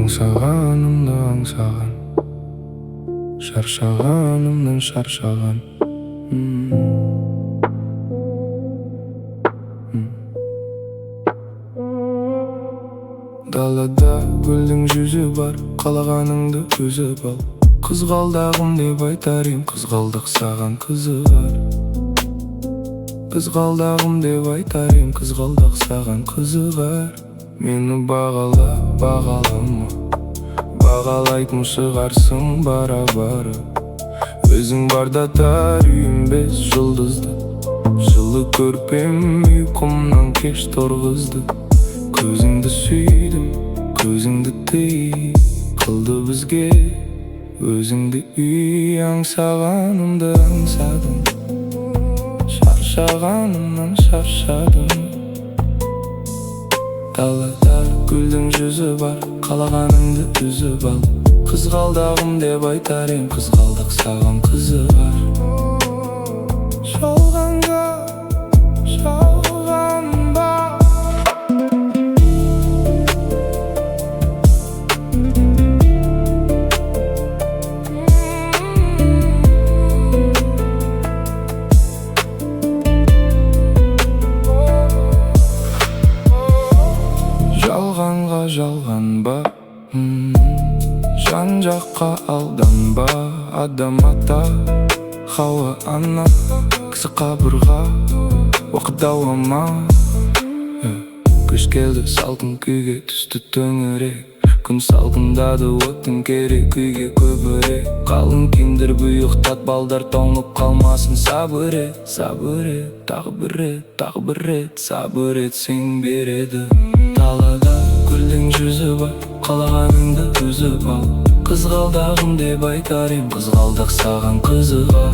аңсағанымды аңсаған, шаршағанымнан шаршаған. Далада гүлдің жүзі бар, қалағаныңды үзіп ал. Қызғалдағым деп айтар ем, қызғалдақ саған қызығар. Қызғалдағым деп айтар ем, қызғалдақ саған қызығар. Мені бағала, бағалама, бағалайтын шығарсың бара-бара. Өзің барда тар үйім 5 жұлдызды, жылы көрпем ұйқымнан кеш тұрғызды. Көзіңді сүйдім, көзіңді тый қылды бізге. Өзіңді үй, аңсағанымды аңсадым, шаршағанымнан шаршадым. Далада гүлдің жүзі бар, қалағаныңды үзіп ал. Қызғалдағым деп айтар ем, қызғалдақ саған қызығар. Жалғанға жалғанба, жалғанға жалғанба, жан жаққа алданба. Адам ата, Хауа ана, кісі қабырға, уақыт дауама. Күш келді, салқын күйге түсті төңірек. Күн салқындады, оттың керек күйге көбірек. Қалың киімдер бұйықтат, балдар тоңып қалмасын. Сабыр ет, сабыр ет, тағы бір рет, тағы бір рет. Сабыр етсең береді. Далада гүлдің жүзі бар, қалағаныңды үзіп ал. Қызғалдағым деп айтар ем, қызғалдақ саған қызығар.